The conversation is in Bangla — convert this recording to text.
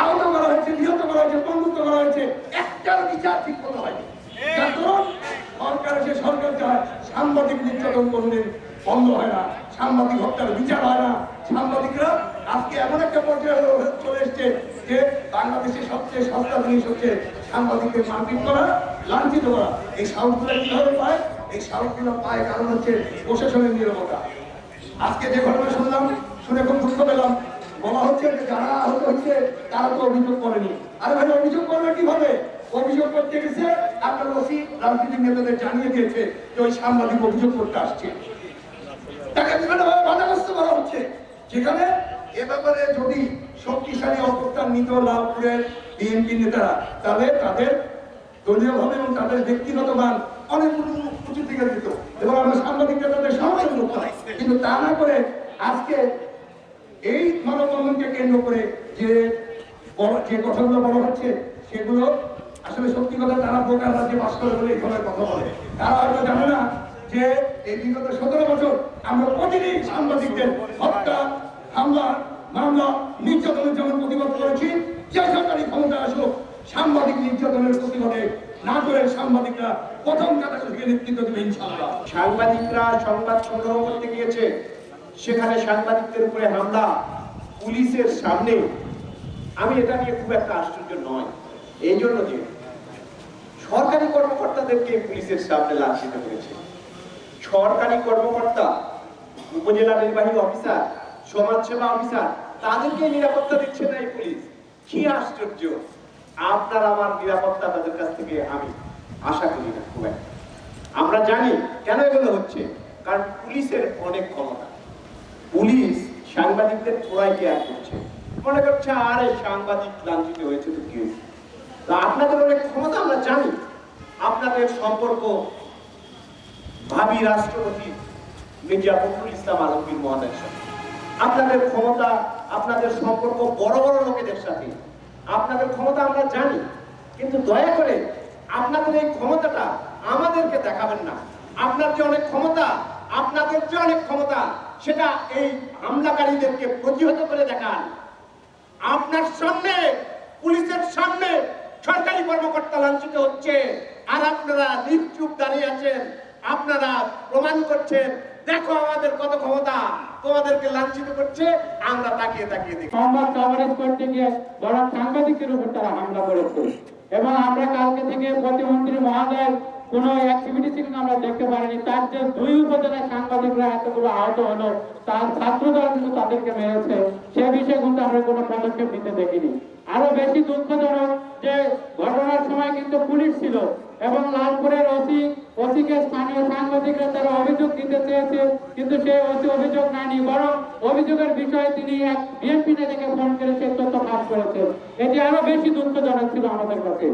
আহত করা হয়েছে, নিহত করা হয়েছে, বন্ধুত্ব করা হয়েছে, একটার বিচার ঠিক মতো হয়নি। যার দরুন সরকার এসে সরকার চায় সাংবাদিক নির্যাতন কোনদিন বন্ধ হয় না, সাংবাদিক হত্যার বিচার হয় না। সাংবাদিকরা আজকে এমন একটা পর্যায়ে চলে এসছে যে বাংলাদেশের সবচেয়ে সস্তা জিনিস হচ্ছে সাংবাদিকদের মারপিট করা, লাঞ্ছিত করা। এই সাহসগুলো কিভাবে পায়? এই সাহসগুলো পায় কারণ হচ্ছে প্রশাসনের নীরবতা। আজকে যে ঘটনা শুনলাম, শুনে খুব দুঃখ পেলাম। বলা হচ্ছে যে যারা আহত হচ্ছে তারা তো অভিযোগ করেনি। আরে ভাই, অভিযোগ করবে কিভাবে? অভিযোগ করতে গেছে আপনার ওসি রাজনীতির নেতাদের জানিয়ে দিয়েছে যে ওই সাংবাদিক অভিযোগ করতে আসছে, তাকে বিভিন্নভাবে বাধাগ্রস্ত করা হচ্ছে। যেখানে এ ব্যাপারে যদি শক্তিশালী অবস্থান নিত লালপুরের বিএনপি নেতারা, তাহলে তাদের দলীয়ভাবে এবং তাদের ব্যক্তিগত মান অনেক উঁচু দিকে দিত এবং আমরা সাংবাদিকরা তাদের সমর্থন করতাম। কিন্তু তা না করে আজকে এই মানববন্ধনকে কেন্দ্র করে যে কথাগুলো বলা হচ্ছে সেগুলো আসলে সত্যি কথা, তারা বোকার রাজ্যে বাস করে বলে এই ধরনের কথা বলে। তারা হয়তো জানে না যে এই বিগত 17 বছর আমরা প্রতিদিন সাংবাদিকদের হত্যা, হামলা, মামলা, নির্যাতনের যেমন প্রতিবাদ করেছি। যে সরকারি ক্ষমতা আসুক, সাংবাদিক নির্যাতনের প্রতিবাদে না করে সাংবাদিকরা প্রথম কাতার থেকে নেতৃত্ব দেবে ইনশাআল্লাহ। সাংবাদিকরা সংবাদ সংগ্রহ করতে গিয়েছে, সেখানে সাংবাদিকদের উপরে হামলা পুলিশের সামনে। আমি এটা নিয়ে খুব একটা আশ্চর্য নয়, এই জন্য যে সরকারি কর্মকর্তাদেরকে পুলিশের সামনে লাঞ্ছিত করেছে। সরকারি কর্মকর্তা, উপজেলা নির্বাহী অফিসার, সমাজসেবা অফিসার, তাদেরকে নিরাপত্তা দিচ্ছে না এই পুলিশ। কি আশ্চর্য! আপনার আমার নিরাপত্তা তাদের কাছ থেকে আমি আশা করি না খুব একটা। আমরা জানি কেন এগুলো হচ্ছে, কারণ পুলিশের অনেক ক্ষমতা। পুলিশ সাংবাদিকদের থোড়াই কেয়ার করছে, মনে করছে আরে সাংবাদিক লাঞ্ছিত হয়েছে তো কি হয়েছে। আপনাদের অনেক ক্ষমতা আমরা জানি। আপনাদের সম্পর্ক ভাবি রাষ্ট্রপতি মির্জা ফখরুল ইসলাম আলমগীর মহোদয়ের সাথে, আপনাদের ক্ষমতা, আপনাদের সম্পর্ক বড় বড় লোকেদের সাথে, আপনাদের ক্ষমতা আমরা জানি। কিন্তু দয়া করে আপনাদের এই ক্ষমতাটা আমাদেরকে দেখাবেন না। আপনার যে অনেক ক্ষমতা, আপনাদের যে অনেক ক্ষমতা, সেটা এই হামলাকারীদেরকে প্রতিহত করে দেখান। আপনার সামনে, পুলিশের সামনে সরকারি কর্মকর্তা লাঞ্ছিত হচ্ছে, আর আপনারা নিশ্চুপ দাঁড়িয়ে আছেন। আপনারা প্রমাণ করছেন, দেখো আমাদের কত ক্ষমতা, তোমাদেরকে লাঞ্ছিত করছে, আমরা তাকিয়ে তাকিয়ে দেখি। সংবাদ কভারেজ করতে গিয়ে বড় সাংবাদিকের উপর তারা হামলা করেছে এবং আমরা কালকে থেকে প্রতিমন্ত্রী মহোদয়ের কোনো অ্যাক্টিভিটি কিন্তু আমরা দেখতে পারিনি। তার যে 2 উপজেলার সাংবাদিকরা এতগুলো আহত হলো, তার ছাত্রদল কিন্তু তাদেরকে মেরেছে, সে বিষয়ে কিন্তু আমরা কোনো পদক্ষেপ নিতে দেখিনি। আরো বেশি দুঃখজনক যে ঘটনার সময় কিন্তু পুলিশ ছিল এবং লালপুরের ওসিকে স্থানীয় সাংবাদিকরা তারা অভিযোগ দিতে চেয়েছে, কিন্তু সে ওসি অভিযোগ নেয়নি, বরং অভিযোগের বিষয়ে তিনি এক বিএনপি নেতাকে ফোন করে সে তথ্য ফাঁস করেছে। এটি আরো বেশি দুঃখজনক ছিল আমাদের কাছে।